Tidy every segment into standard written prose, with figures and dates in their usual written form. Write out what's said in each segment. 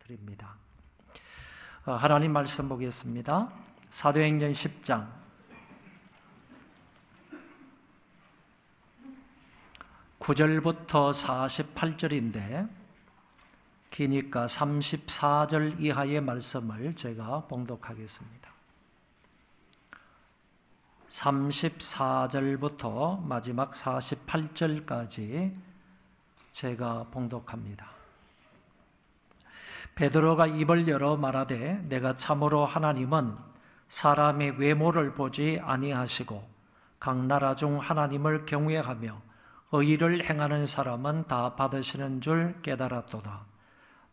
드립니다. 하나님 말씀 보겠습니다. 사도행전 10장 9절부터 48절인데 기니까 34절 이하의 말씀을 제가 봉독하겠습니다. 34절부터 마지막 48절까지 제가 봉독합니다. 베드로가 입을 열어 말하되 내가 참으로 하나님은 사람의 외모를 보지 아니하시고 각 나라 중 하나님을 경외하며 의를 행하는 사람은 다 받으시는 줄 깨달았도다.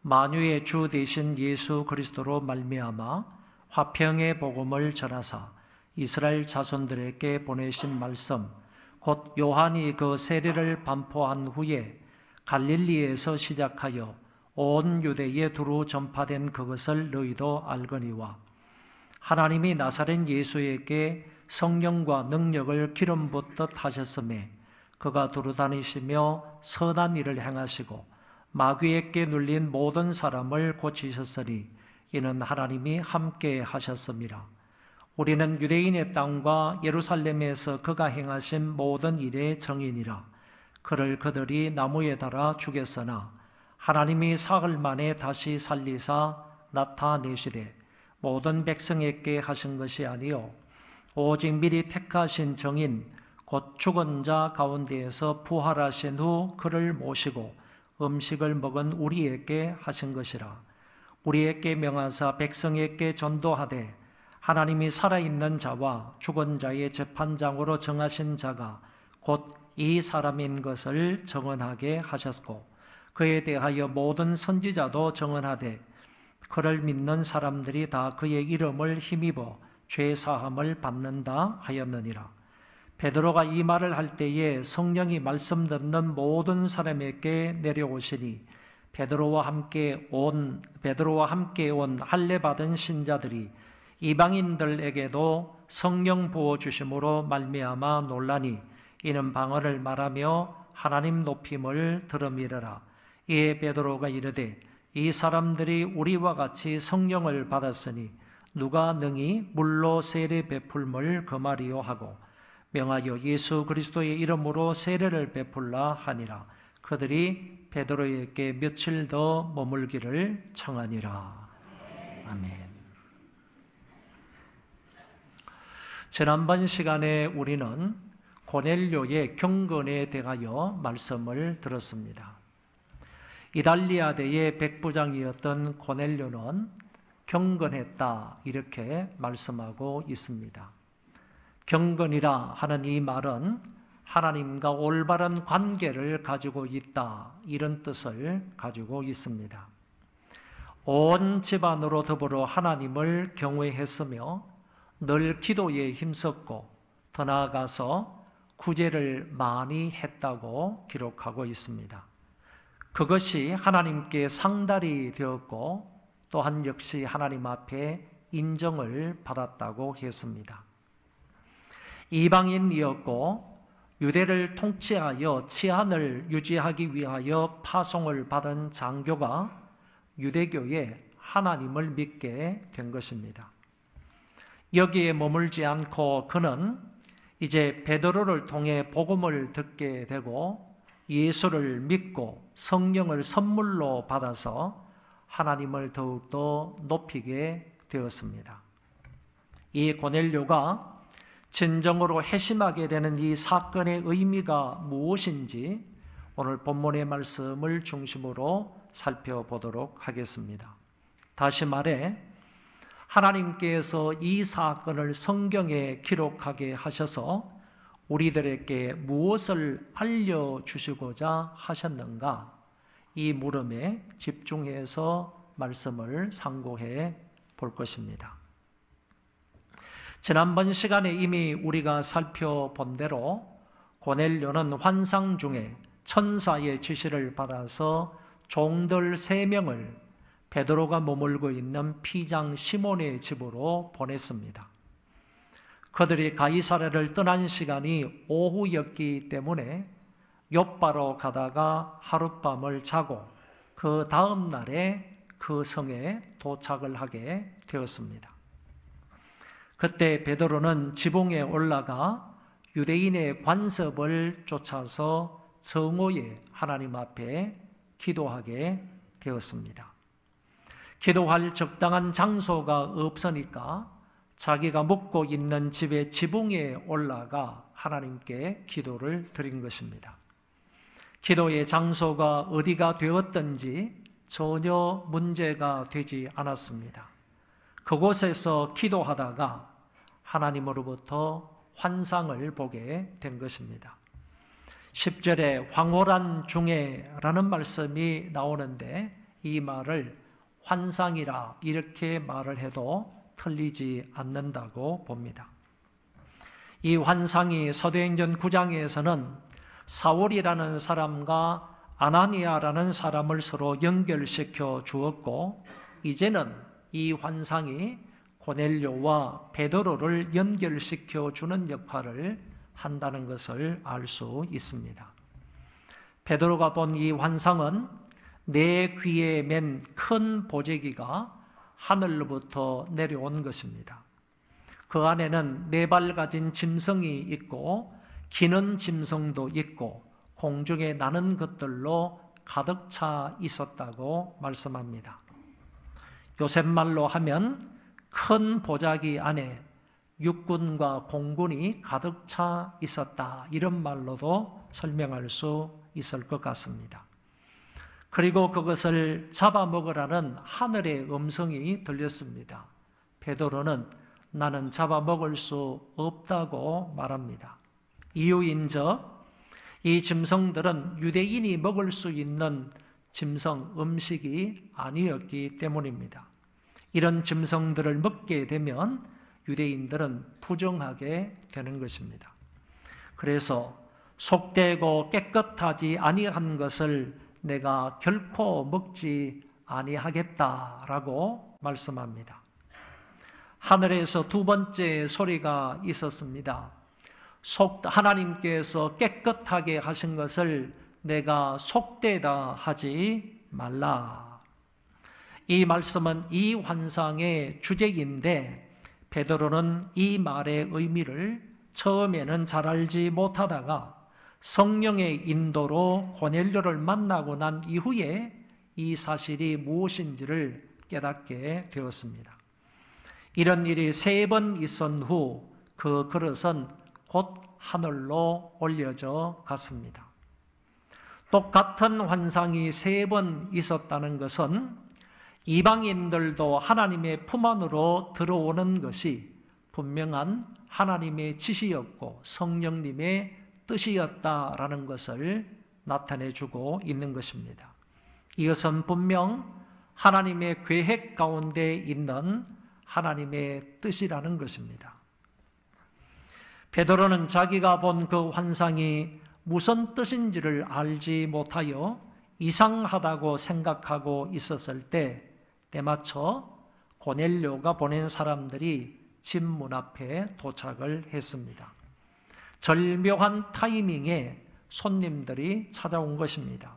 만유의 주 되신 예수 그리스도로 말미암아 화평의 복음을 전하사 이스라엘 자손들에게 보내신 말씀 곧 요한이 그 세례를 반포한 후에 갈릴리에서 시작하여 온 유대에 두루 전파된 그것을 너희도 알거니와 하나님이 나사렛 예수에게 성령과 능력을 기름 붓듯 하셨음에 그가 두루 다니시며 선한 일을 행하시고 마귀에게 눌린 모든 사람을 고치셨으니 이는 하나님이 함께 하셨음이라. 우리는 유대인의 땅과 예루살렘에서 그가 행하신 모든 일의 증인이라. 그를 그들이 나무에 달아 죽였으나 하나님이 사흘 만에 다시 살리사 나타내시되 모든 백성에게 하신 것이 아니요 오직 미리 택하신 정인 곧 죽은 자 가운데에서 부활하신 후 그를 모시고 음식을 먹은 우리에게 하신 것이라. 우리에게 명하사 백성에게 전도하되 하나님이 살아있는 자와 죽은 자의 재판장으로 정하신 자가 곧 이 사람인 것을 정언하게 하셨고 그에 대하여 모든 선지자도 정언하되 그를 믿는 사람들이 다 그의 이름을 힘입어 죄사함을 받는다 하였느니라. 베드로가 이 말을 할 때에 성령이 말씀 듣는 모든 사람에게 내려오시니 베드로와 함께 온 할례 받은 신자들이 이방인들에게도 성령 부어 주심으로 말미암아 놀라니 이는 방언을 말하며 하나님 높임을 들음이러라. 이에 베드로가 이르되 이 사람들이 우리와 같이 성령을 받았으니 누가 능히 물로 세례 베풀물 금하리요 하고 명하여 예수 그리스도의 이름으로 세례를 베풀라 하니라. 그들이 베드로에게 며칠 더 머물기를 청하니라. 아멘. 지난번 시간에 우리는 고넬료의 경건에 대하여 말씀을 들었습니다. 이달리아대의 백부장이었던 고넬료는 경건했다 이렇게 말씀하고 있습니다. 경건이라 하는 이 말은 하나님과 올바른 관계를 가지고 있다 이런 뜻을 가지고 있습니다. 온 집안으로 더불어 하나님을 경외했으며 늘 기도에 힘썼고 더 나아가서 구제를 많이 했다고 기록하고 있습니다. 그것이 하나님께 상달이 되었고 또한 역시 하나님 앞에 인정을 받았다고 했습니다. 이방인이었고 유대를 통치하여 치안을 유지하기 위하여 파송을 받은 장교가 유대교에 하나님을 믿게 된 것입니다. 여기에 머물지 않고 그는 이제 베드로를 통해 복음을 듣게 되고 예수를 믿고 성령을 선물로 받아서 하나님을 더욱더 높이게 되었습니다. 이 고넬료가 진정으로 회심하게 되는 이 사건의 의미가 무엇인지 오늘 본문의 말씀을 중심으로 살펴보도록 하겠습니다. 다시 말해 하나님께서 이 사건을 성경에 기록하게 하셔서 우리들에게 무엇을 알려주시고자 하셨는가? 이 물음에 집중해서 말씀을 상고해 볼 것입니다. 지난번 시간에 이미 우리가 살펴본 대로 고넬료는 환상 중에 천사의 지시를 받아서 종들 3명을 베드로가 머물고 있는 피장 시몬의 집으로 보냈습니다. 그들이 가이사랴를 떠난 시간이 오후였기 때문에 욥바로 가다가 하룻밤을 자고 그 다음 날에 그 성에 도착을 하게 되었습니다. 그때 베드로는 지붕에 올라가 유대인의 관습을 쫓아서 정오에 하나님 앞에 기도하게 되었습니다. 기도할 적당한 장소가 없으니까 자기가 묵고 있는 집의 지붕에 올라가 하나님께 기도를 드린 것입니다. 기도의 장소가 어디가 되었든지 전혀 문제가 되지 않았습니다. 그곳에서 기도하다가 하나님으로부터 환상을 보게 된 것입니다. 10절에 황홀한 중에라는 말씀이 나오는데 이 말을 환상이라 이렇게 말을 해도 틀리지 않는다고 봅니다. 이 환상이 사도행전 9장에서는 사울이라는 사람과 아나니아라는 사람을 서로 연결시켜 주었고, 이제는 이 환상이 고넬료와 베드로를 연결시켜 주는 역할을 한다는 것을 알 수 있습니다. 베드로가 본 이 환상은 내 귀에 맨 큰 보재기가 하늘로부터 내려온 것입니다. 그 안에는 4발 가진 짐승이 있고 기는 짐승도 있고 공중에 나는 것들로 가득 차 있었다고 말씀합니다. 요셉 말로 하면 큰 보자기 안에 육군과 공군이 가득 차 있었다, 이런 말로도 설명할 수 있을 것 같습니다. 그리고 그것을 잡아먹으라는 하늘의 음성이 들렸습니다. 베드로는 나는 잡아먹을 수 없다고 말합니다. 이유인즉 이 짐승들은 유대인이 먹을 수 있는 짐승 음식이 아니었기 때문입니다. 이런 짐승들을 먹게 되면 유대인들은 부정하게 되는 것입니다. 그래서 속되고 깨끗하지 아니한 것을 내가 결코 먹지 아니하겠다라고 말씀합니다. 하늘에서 두 번째 소리가 있었습니다. 하나님께서 깨끗하게 하신 것을 내가 속되다 하지 말라. 이 말씀은 이 환상의 주제인데 베드로는 이 말의 의미를 처음에는 잘 알지 못하다가 성령의 인도로 고넬료를 만나고 난 이후에 이 사실이 무엇인지를 깨닫게 되었습니다. 이런 일이 3번 있은 후 그 그릇은 곧 하늘로 올려져 갔습니다. 똑같은 환상이 3번 있었다는 것은 이방인들도 하나님의 품 안으로 들어오는 것이 분명한 하나님의 지시였고 성령님의 뜻이었다라는 것을 나타내주고 있는 것입니다. 이것은 분명 하나님의 계획 가운데 있는 하나님의 뜻이라는 것입니다. 베드로는 자기가 본 그 환상이 무슨 뜻인지를 알지 못하여 이상하다고 생각하고 있었을 때 때마쳐 고넬료가 보낸 사람들이 집 문 앞에 도착을 했습니다. 절묘한 타이밍에 손님들이 찾아온 것입니다.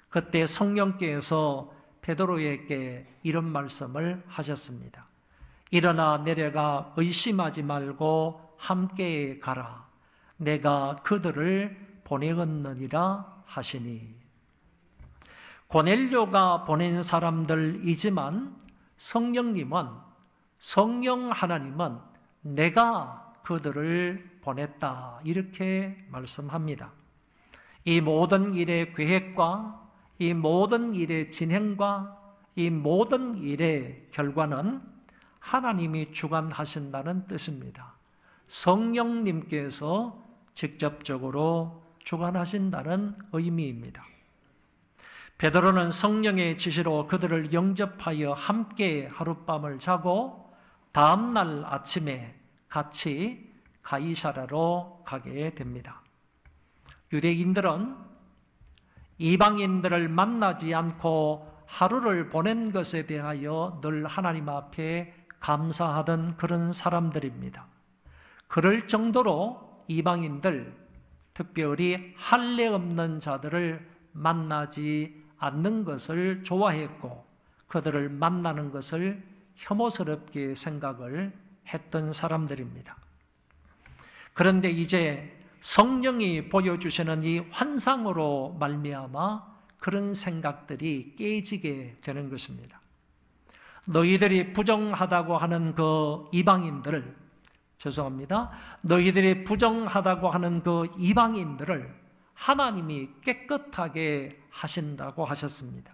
그때 성령께서 베드로에게 이런 말씀을 하셨습니다. 일어나 내려가 의심하지 말고 함께 가라. 내가 그들을 보내었느니라 하시니. 고넬료가 보낸 사람들이지만 성령 하나님은 내가 그들을 보냈다, 이렇게 말씀합니다. 이 모든 일의 계획과 이 모든 일의 진행과 이 모든 일의 결과는 하나님이 주관하신다는 뜻입니다. 성령님께서 직접적으로 주관하신다는 의미입니다. 베드로는 성령의 지시로 그들을 영접하여 함께 하룻밤을 자고 다음 날 아침에 같이 가이사랴로 가게 됩니다. 유대인들은 이방인들을 만나지 않고 하루를 보낸 것에 대하여 늘 하나님 앞에 감사하던 그런 사람들입니다. 그럴 정도로 이방인들, 특별히 할례 없는 자들을 만나지 않는 것을 좋아했고 그들을 만나는 것을 혐오스럽게 생각을 했던 사람들입니다. 그런데 이제 성령이 보여주시는 이 환상으로 말미암아 그런 생각들이 깨지게 되는 것입니다. 너희들이 부정하다고 하는 그 이방인들을, 너희들이 부정하다고 하는 그 이방인들을 하나님이 깨끗하게 하신다고 하셨습니다.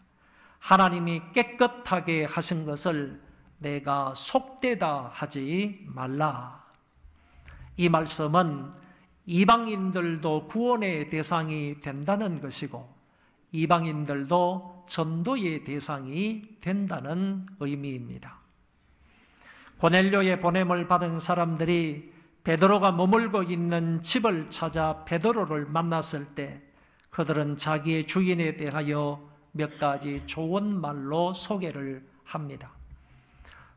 하나님이 깨끗하게 하신 것을 내가 속되다 하지 말라. 이 말씀은 이방인들도 구원의 대상이 된다는 것이고 이방인들도 전도의 대상이 된다는 의미입니다. 고넬료의 보냄을 받은 사람들이 베드로가 머물고 있는 집을 찾아 베드로를 만났을 때 그들은 자기의 주인에 대하여 몇 가지 좋은 말로 소개를 합니다.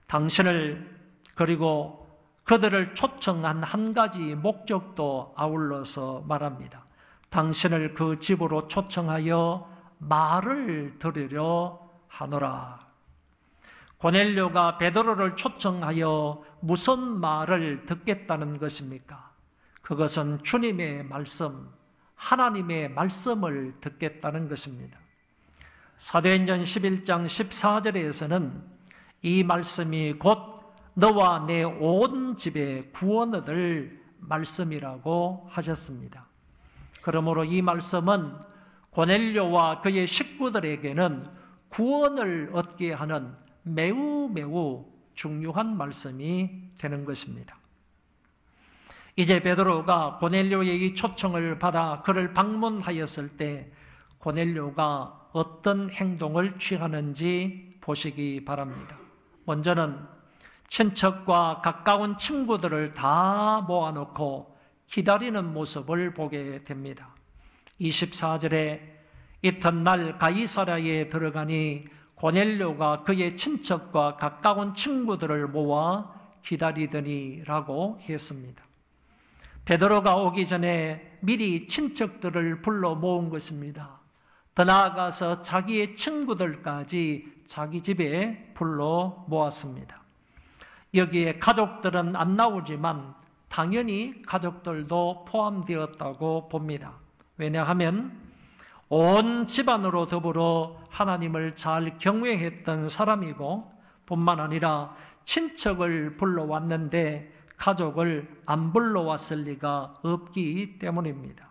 당신을, 그리고 그들을 초청한 한 가지 목적도 아울러서 말합니다. 당신을 그 집으로 초청하여 말을 들으려 하노라. 고넬료가 베드로를 초청하여 무슨 말을 듣겠다는 것입니까? 그것은 주님의 말씀, 하나님의 말씀을 듣겠다는 것입니다. 사도행전 11장 14절에서는 이 말씀이 곧 너와 내 온 집에 구원 얻을 말씀이라고 하셨습니다. 그러므로 이 말씀은 고넬료와 그의 식구들에게는 구원을 얻게 하는 매우 중요한 말씀이 되는 것입니다. 이제 베드로가 고넬료의 이 초청을 받아 그를 방문하였을 때 고넬료가 어떤 행동을 취하는지 보시기 바랍니다. 먼저는 친척과 가까운 친구들을 다 모아놓고 기다리는 모습을 보게 됩니다. 24절에 이튿날 가이사랴에 들어가니 고넬료가 그의 친척과 가까운 친구들을 모아 기다리더니 라고 했습니다. 베드로가 오기 전에 미리 친척들을 불러 모은 것입니다. 더 나아가서 자기의 친구들까지 자기 집에 불러 모았습니다. 여기에 가족들은 안 나오지만 당연히 가족들도 포함되었다고 봅니다. 왜냐하면 온 집안으로 더불어 하나님을 잘 경외했던 사람이고 뿐만 아니라 친척을 불러왔는데 가족을 안 불러왔을 리가 없기 때문입니다.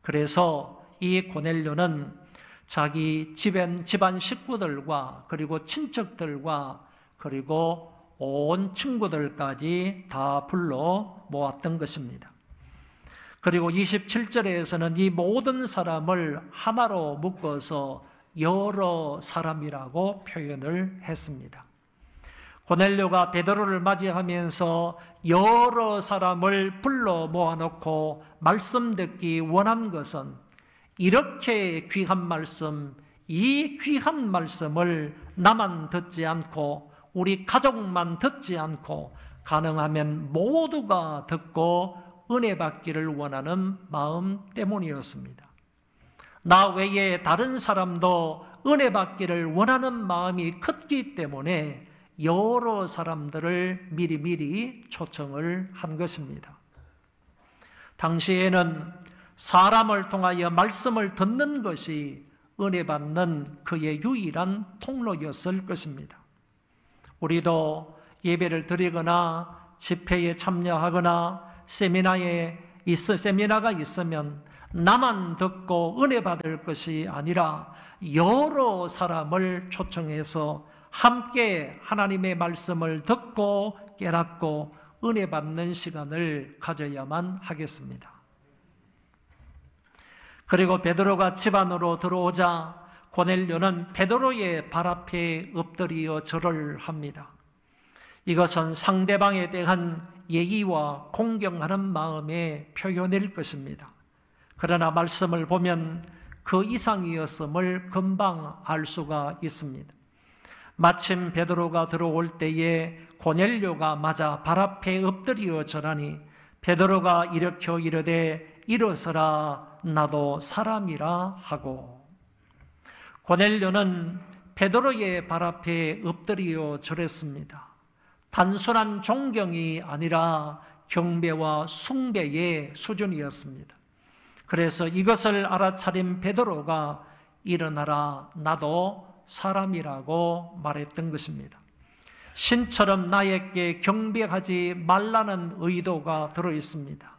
그래서 이 고넬료는 자기 집안 식구들과 그리고 친척들과 그리고 온 친구들까지 다 불러 모았던 것입니다. 그리고 27절에서는 이 모든 사람을 하나로 묶어서 여러 사람이라고 표현을 했습니다. 고넬료가 베드로를 맞이하면서 여러 사람을 불러 모아놓고 말씀 듣기 원한 것은 이렇게 귀한 말씀, 이 귀한 말씀을 나만 듣지 않고 우리 가족만 듣지 않고 가능하면 모두가 듣고 은혜 받기를 원하는 마음 때문이었습니다. 나 외에 다른 사람도 은혜 받기를 원하는 마음이 컸기 때문에 여러 사람들을 미리 초청을 한 것입니다. 당시에는 사람을 통하여 말씀을 듣는 것이 은혜 받는 그의 유일한 통로였을 것입니다. 우리도 예배를 드리거나 집회에 참여하거나 세미나가 있으면 나만 듣고 은혜 받을 것이 아니라 여러 사람을 초청해서 함께 하나님의 말씀을 듣고 깨닫고 은혜 받는 시간을 가져야만 하겠습니다. 그리고 베드로가 집 안으로 들어오자 고넬료는 베드로의 발 앞에 엎드려 절을 합니다. 이것은 상대방에 대한 예의와 공경하는 마음의 표현일 것입니다. 그러나 말씀을 보면 그 이상이었음을 금방 알 수가 있습니다. 마침 베드로가 들어올 때에 고넬료가 맞아 발 앞에 엎드려 절하니 베드로가 일으켜 이르되 일어서라 나도 사람이라 하고 고넬료는 베드로의 발 앞에 엎드려 절했습니다. 단순한 존경이 아니라 경배와 숭배의 수준이었습니다. 그래서 이것을 알아차린 베드로가 일어나라, 나도 사람이라고 말했던 것입니다. 신처럼 나에게 경배하지 말라는 의도가 들어있습니다.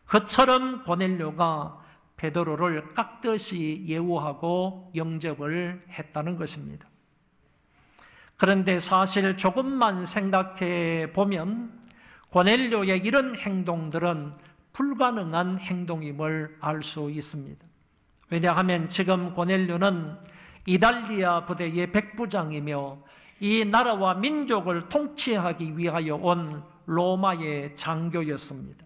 그처럼 고넬료가 베드로를 깍듯이 예우하고 영접을 했다는 것입니다. 그런데 사실 조금만 생각해 보면 고넬료의 이런 행동들은 불가능한 행동임을 알 수 있습니다. 왜냐하면 지금 고넬료는 이달리아 부대의 백부장이며 이 나라와 민족을 통치하기 위하여 온 로마의 장교였습니다.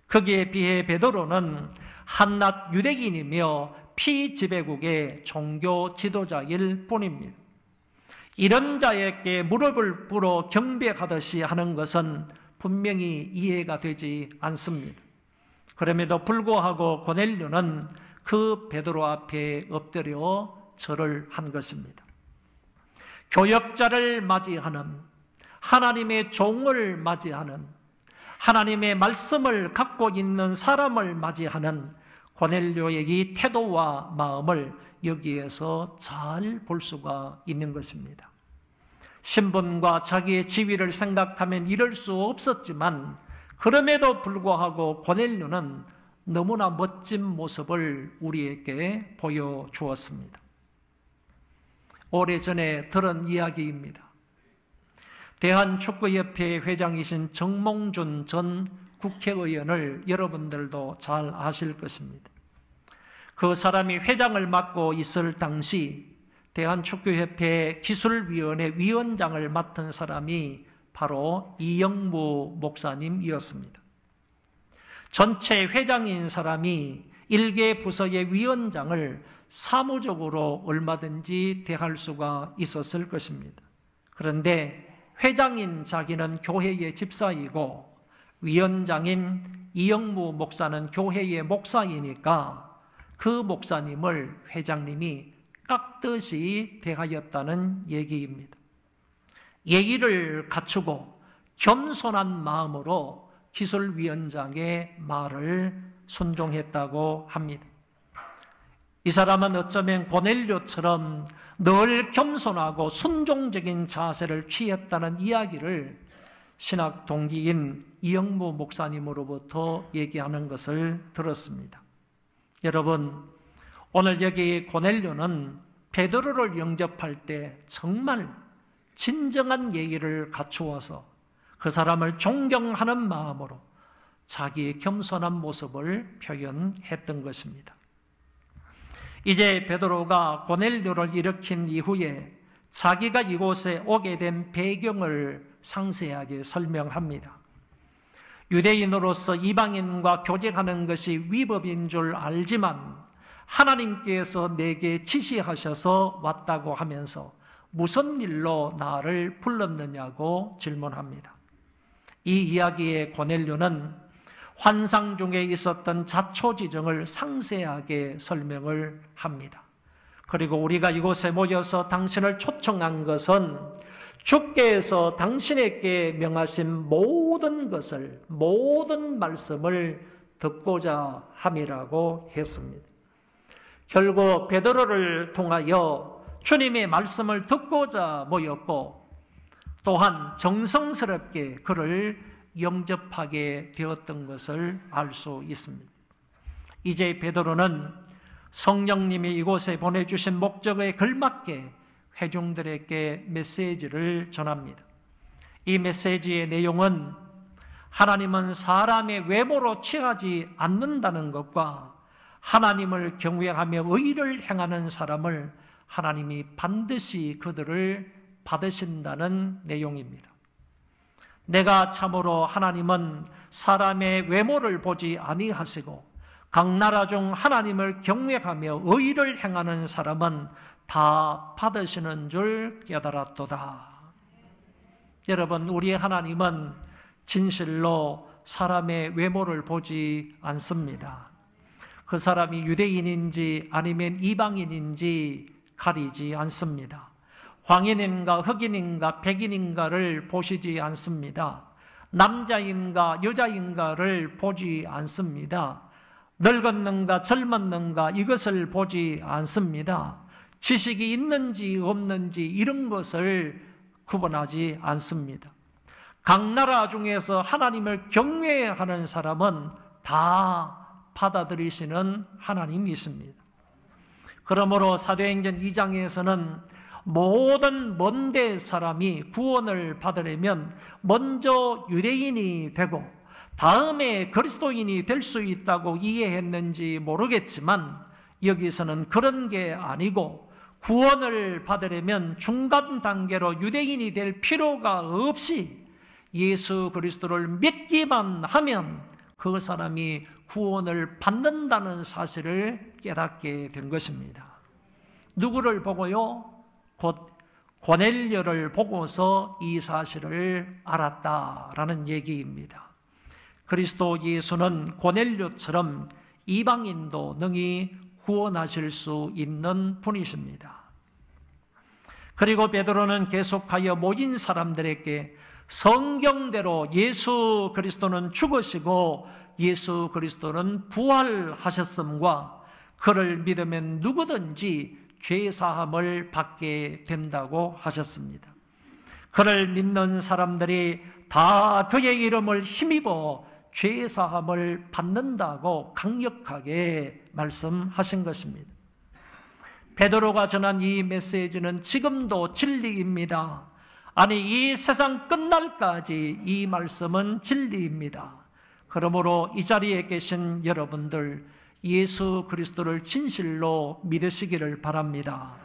거기에 비해 베드로는 한낱 유대인이며 피지배국의 종교 지도자일 뿐입니다. 이런 자에게 무릎을 꿇어 경배하듯이 하는 것은 분명히 이해가 되지 않습니다. 그럼에도 불구하고 고넬료는 그 베드로 앞에 엎드려 절을 한 것입니다. 교역자를 맞이하는, 하나님의 종을 맞이하는, 하나님의 말씀을 갖고 있는 사람을 맞이하는 고넬료의 이 태도와 마음을 여기에서 잘 볼 수가 있는 것입니다. 신분과 자기의 지위를 생각하면 이럴 수 없었지만 그럼에도 불구하고 고넬료는 너무나 멋진 모습을 우리에게 보여주었습니다. 오래전에 들은 이야기입니다. 대한축구협회 회장이신 정몽준 전 국회의원을 여러분들도 잘 아실 것입니다. 그 사람이 회장을 맡고 있을 당시 대한축구협회 기술위원회 위원장을 맡은 사람이 바로 이영무 목사님이었습니다. 전체 회장인 사람이 일개 부서의 위원장을 사무적으로 얼마든지 대할 수가 있었을 것입니다. 그런데 회장인 자기는 교회의 집사이고 위원장인 이영무 목사는 교회의 목사이니까 그 목사님을 회장님이 깍듯이 대하였다는 얘기입니다. 예의를 갖추고 겸손한 마음으로 기술위원장의 말을 순종했다고 합니다. 이 사람은 어쩌면 고넬료처럼 늘 겸손하고 순종적인 자세를 취했다는 이야기를 신학 동기인 이영무 목사님으로부터 얘기하는 것을 들었습니다. 여러분, 오늘 여기 고넬료는 베드로를 영접할 때 정말 진정한 예의를 갖추어서 그 사람을 존경하는 마음으로 자기의 겸손한 모습을 표현했던 것입니다. 이제 베드로가 고넬료를 일으킨 이후에 자기가 이곳에 오게 된 배경을 상세하게 설명합니다. 유대인으로서 이방인과 교제하는 것이 위법인 줄 알지만 하나님께서 내게 지시하셔서 왔다고 하면서 무슨 일로 나를 불렀느냐고 질문합니다. 이 이야기의 고넬료는 환상 중에 있었던 자초지정을 상세하게 설명을 합니다. 그리고 우리가 이곳에 모여서 당신을 초청한 것은 주께서 당신에게 명하신 모든 것을, 모든 말씀을 듣고자 함이라고 했습니다. 결국 베드로를 통하여 주님의 말씀을 듣고자 모였고 또한 정성스럽게 그를 영접하게 되었던 것을 알 수 있습니다. 이제 베드로는 성령님이 이곳에 보내주신 목적에 걸맞게 회중들에게 메시지를 전합니다. 이 메시지의 내용은 하나님은 사람의 외모로 취하지 않는다는 것과 하나님을 경외하며 의를 행하는 사람을 하나님이 반드시 그들을 받으신다는 내용입니다. 내가 참으로 하나님은 사람의 외모를 보지 아니하시고 각 나라 중 하나님을 경외하며 의를 행하는 사람은 다 받으시는 줄 깨달았도다. 여러분, 우리의 하나님은 진실로 사람의 외모를 보지 않습니다. 그 사람이 유대인인지 아니면 이방인인지 가리지 않습니다. 황인인가 흑인인가 백인인가를 보시지 않습니다. 남자인가 여자인가를 보지 않습니다. 늙었는가 젊었는가 이것을 보지 않습니다. 지식이 있는지 없는지 이런 것을 구분하지 않습니다. 각 나라 중에서 하나님을 경외하는 사람은 다 받아들이시는 하나님이 있습니다. 그러므로 사도행전 2장에서는 모든 먼데 사람이 구원을 받으려면 먼저 유대인이 되고 다음에 그리스도인이 될 수 있다고 이해했는지 모르겠지만 여기서는 그런 게 아니고 구원을 받으려면 중간 단계로 유대인이 될 필요가 없이 예수 그리스도를 믿기만 하면 그 사람이 구원을 받는다는 사실을 깨닫게 된 것입니다. 누구를 보고요? 곧 고넬료를 보고서 이 사실을 알았다라는 얘기입니다. 그리스도 예수는 고넬료처럼 이방인도 능히 구원하실 수 있는 분이십니다. 그리고 베드로는 계속하여 모인 사람들에게 성경대로 예수 그리스도는 죽으시고 예수 그리스도는 부활하셨음과 그를 믿으면 누구든지 죄사함을 받게 된다고 하셨습니다. 그를 믿는 사람들이 다 그의 이름을 힘입어 죄사함을 받는다고 강력하게 말씀하신 것입니다. 베드로가 전한 이 메시지는 지금도 진리입니다. 아니, 이 세상 끝날까지 이 말씀은 진리입니다. 그러므로 이 자리에 계신 여러분들 예수 그리스도를 진실로 믿으시기를 바랍니다.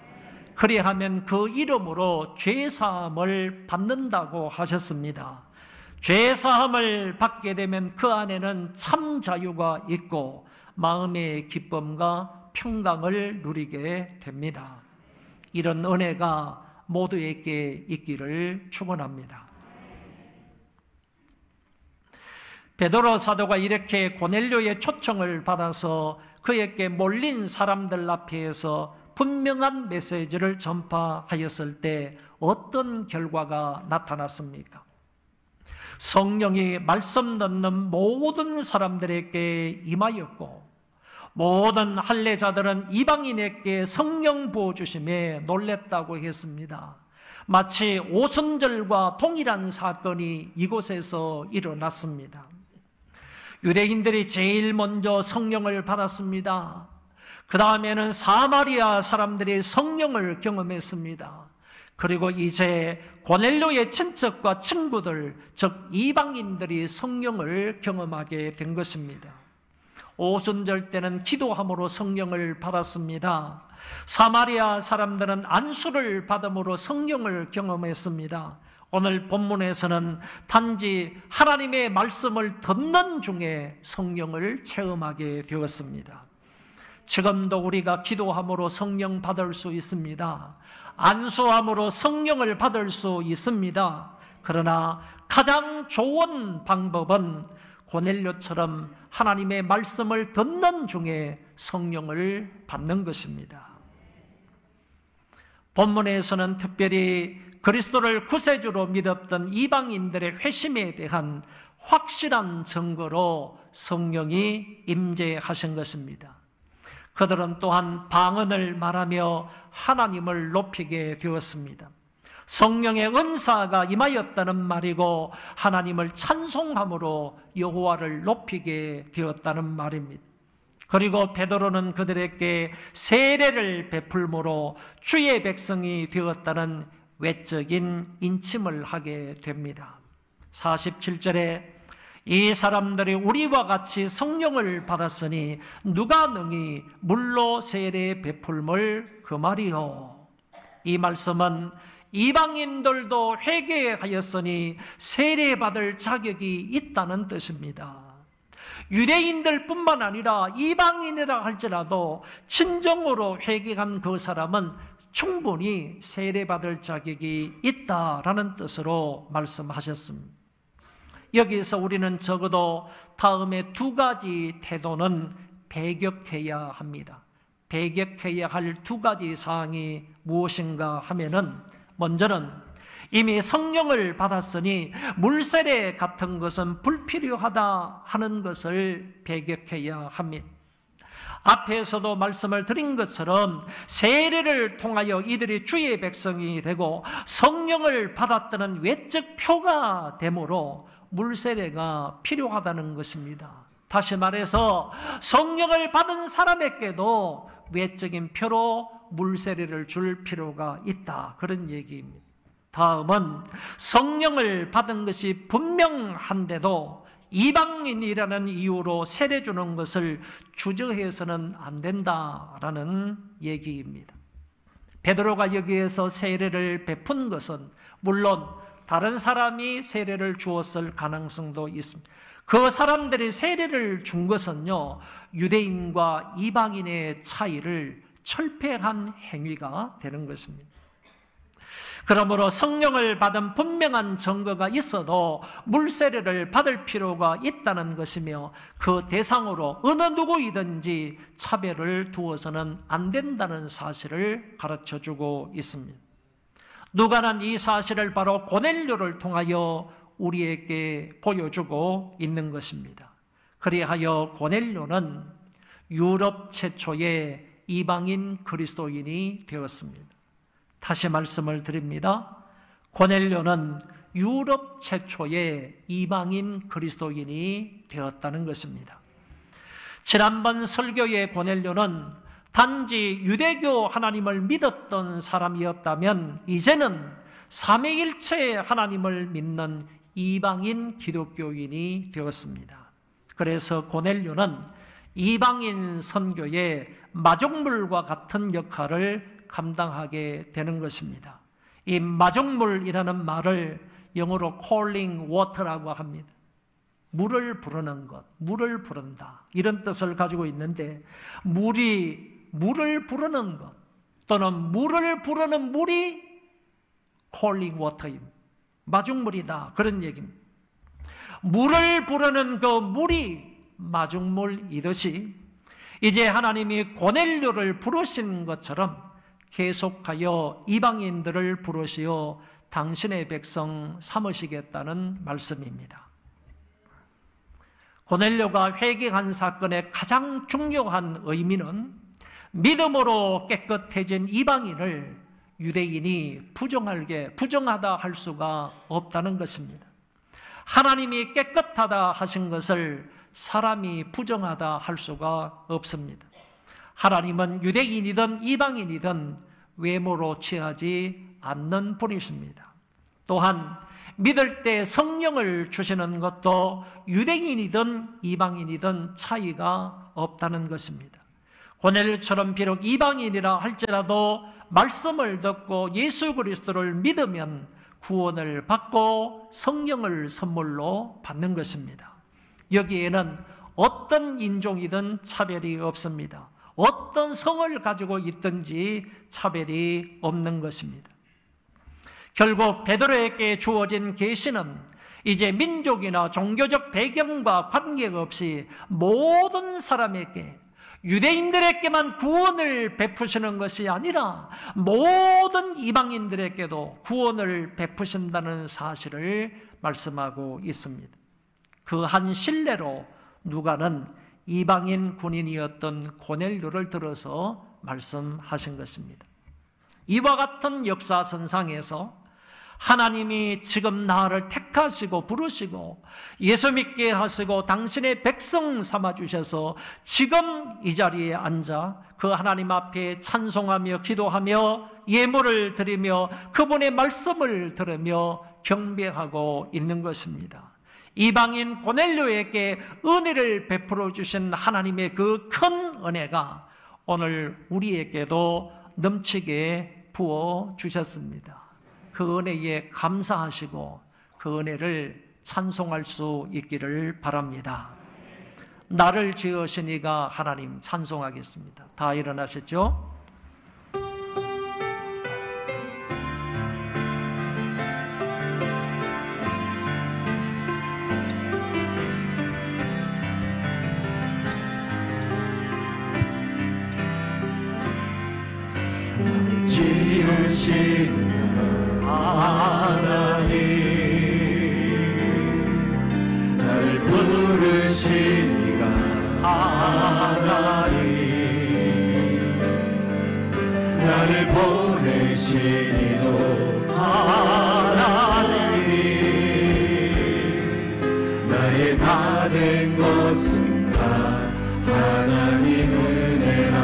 그리하면 그 이름으로 죄사함을 받는다고 하셨습니다. 죄사함을 받게 되면 그 안에는 참 자유가 있고 마음의 기쁨과 평강을 누리게 됩니다. 이런 은혜가 모두에게 있기를 축원합니다. 베드로 사도가 이렇게 고넬료의 초청을 받아서 그에게 몰린 사람들 앞에서 분명한 메시지를 전파하였을 때 어떤 결과가 나타났습니까? 성령이 말씀 듣는 모든 사람들에게 임하였고 모든 할례자들은 이방인에게 성령 부어주심에 놀랬다고 했습니다. 마치 오순절과 동일한 사건이 이곳에서 일어났습니다. 유대인들이 제일 먼저 성령을 받았습니다. 그 다음에는 사마리아 사람들이 성령을 경험했습니다. 그리고 이제 고넬료의 친척과 친구들, 즉 이방인들이 성령을 경험하게 된 것입니다. 오순절 때는 기도함으로 성령을 받았습니다. 사마리아 사람들은 안수를 받음으로 성령을 경험했습니다. 오늘 본문에서는 단지 하나님의 말씀을 듣는 중에 성령을 체험하게 되었습니다. 지금도 우리가 기도함으로 성령 받을 수 있습니다. 안수함으로 성령을 받을 수 있습니다. 그러나 가장 좋은 방법은 고넬료처럼 하나님의 말씀을 듣는 중에 성령을 받는 것입니다. 본문에서는 특별히 그리스도를 구세주로 믿었던 이방인들의 회심에 대한 확실한 증거로 성령이 임재하신 것입니다. 그들은 또한 방언을 말하며 하나님을 높이게 되었습니다. 성령의 은사가 임하였다는 말이고 하나님을 찬송함으로 여호와를 높이게 되었다는 말입니다. 그리고 베드로는 그들에게 세례를 베풀므로 주의 백성이 되었다는 외적인 인침을 하게 됩니다. 47절에 이 사람들이 우리와 같이 성령을 받았으니 누가 능히 물로 세례 베풀물 그 말이요. 이 말씀은 이방인들도 회개하였으니 세례받을 자격이 있다는 뜻입니다. 유대인들뿐만 아니라 이방인이라 할지라도 진정으로 회개한 그 사람은 충분히 세례받을 자격이 있다라는 뜻으로 말씀하셨습니다. 여기서 우리는 적어도 다음에 두 가지 태도는 배격해야 합니다. 배격해야 할 두 가지 사항이 무엇인가 하면은 먼저는 이미 성령을 받았으니 물세례 같은 것은 불필요하다 하는 것을 배격해야 합니다. 앞에서도 말씀을 드린 것처럼 세례를 통하여 이들이 주의 백성이 되고 성령을 받았다는 외적 표가 되므로 물세례가 필요하다는 것입니다. 다시 말해서 성령을 받은 사람에게도 외적인 표로 물세례를 줄 필요가 있다, 그런 얘기입니다. 다음은 성령을 받은 것이 분명한데도 이방인이라는 이유로 세례 주는 것을 주저해서는 안 된다라는 얘기입니다. 베드로가 여기에서 세례를 베푼 것은 물론 다른 사람이 세례를 주었을 가능성도 있습니다. 그 사람들이 세례를 준 것은요, 유대인과 이방인의 차이를 철폐한 행위가 되는 것입니다. 그러므로 성령을 받은 분명한 증거가 있어도 물세례를 받을 필요가 있다는 것이며 그 대상으로 어느 누구이든지 차별을 두어서는 안 된다는 사실을 가르쳐주고 있습니다. 누가는 이 사실을 바로 고넬료를 통하여 우리에게 보여주고 있는 것입니다. 그리하여 고넬료는 유럽 최초의 이방인 그리스도인이 되었습니다. 다시 말씀을 드립니다. 고넬료는 유럽 최초의 이방인 그리스도인이 되었다는 것입니다. 지난번 설교의 고넬료는 단지 유대교 하나님을 믿었던 사람이었다면 이제는 삼위일체 하나님을 믿는 이방인 기독교인이 되었습니다. 그래서 고넬료는 이방인 선교의 마중물과 같은 역할을 감당하게 되는 것입니다. 이 마중물이라는 말을 영어로 calling water라고 합니다. 물을 부르는 것, 물을 부른다, 이런 뜻을 가지고 있는데, 물을 부르는 것 또는 물을 부르는 물이 calling water입니다. 마중물이다, 그런 얘기입니다. 물을 부르는 그 물이 마중물이듯이 이제 하나님이 고넬료를 부르신 것처럼 계속하여 이방인들을 부르시어 당신의 백성 삼으시겠다는 말씀입니다. 고넬료가 회개한 사건의 가장 중요한 의미는 믿음으로 깨끗해진 이방인을 유대인이 부정하다 할 수가 없다는 것입니다. 하나님이 깨끗하다 하신 것을 사람이 부정하다 할 수가 없습니다. 하나님은 유대인이든 이방인이든 외모로 취하지 않는 분이십니다. 또한 믿을 때 성령을 주시는 것도 유대인이든 이방인이든 차이가 없다는 것입니다. 고넬료처럼 비록 이방인이라 할지라도 말씀을 듣고 예수 그리스도를 믿으면 구원을 받고 성령을 선물로 받는 것입니다. 여기에는 어떤 인종이든 차별이 없습니다. 어떤 성을 가지고 있든지 차별이 없는 것입니다. 결국 베드로에게 주어진 계시는 이제 민족이나 종교적 배경과 관계없이 모든 사람에게, 유대인들에게만 구원을 베푸시는 것이 아니라 모든 이방인들에게도 구원을 베푸신다는 사실을 말씀하고 있습니다. 그 한 신뢰로 누가는 이방인 군인이었던 고넬료를 들어서 말씀하신 것입니다. 이와 같은 역사선상에서 하나님이 지금 나를 택하시고 부르시고 예수 믿게 하시고 당신의 백성 삼아주셔서 지금 이 자리에 앉아 그 하나님 앞에 찬송하며 기도하며 예물을 드리며 그분의 말씀을 들으며 경배하고 있는 것입니다. 이방인 고넬료에게 은혜를 베풀어 주신 하나님의 그 큰 은혜가 오늘 우리에게도 넘치게 부어 주셨습니다. 그 은혜에 감사하시고 그 은혜를 찬송할 수 있기를 바랍니다. 나를 지으신 이가 하나님 찬송하겠습니다. 다 일어나셨죠? 지으신 하나님 나를 부르시니가 하나님 나를 보내시니도 하나님 나의 다 된 것은 다 하나님 은혜라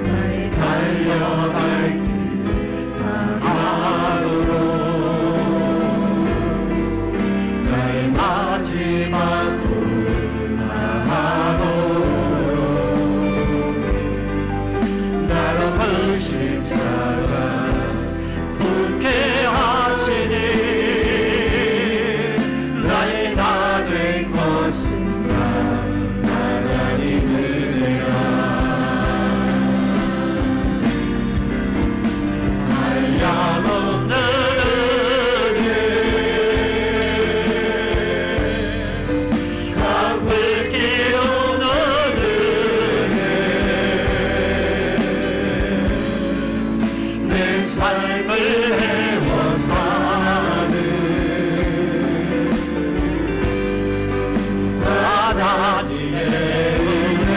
나의 달려갈 길 다하도록 나의 마지막 꿈 다하도록 나로 그 십자가 붙게 하시니 나의 다 된 것은 다 하나님 은혜라 한량없는 은혜 갚을 길 없는 은혜 내 삶을 해워 사는 하나님의 은혜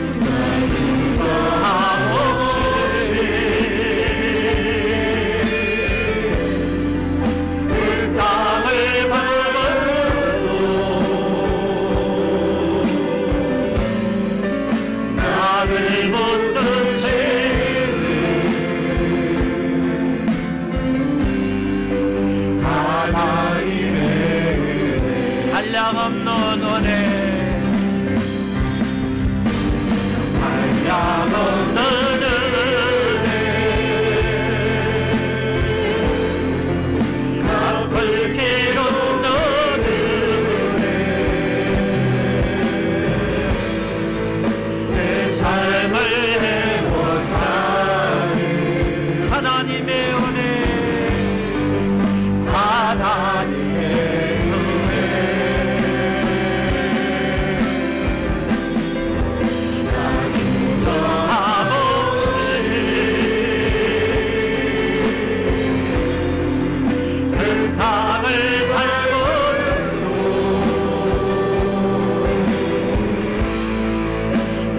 나 주저함 없이 그 땅을 밟아도 나를 묻는 세계 하나님의 은혜 한량없는 은혜 한량없는 은혜 갚을 길 없는 은혜 내 삶을 해워 사는 하나님의 은혜 하나님의 은혜 나 주저함 없이 그 땅을 밟고도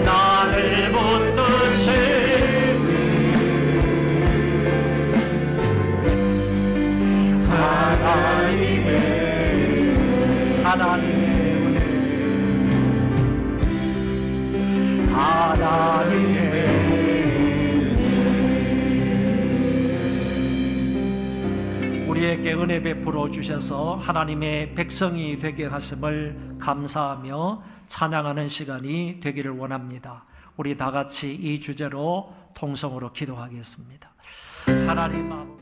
나를 못 드시는 하나님의 은혜 하나님의 우리에게 은혜 베풀어 주셔서 하나님의 백성이 되게 하심을 감사하며 찬양하는 시간이 되기를 원합니다. 우리 다 같이 이 주제로 통성으로 기도하겠습니다. 하나님 아버지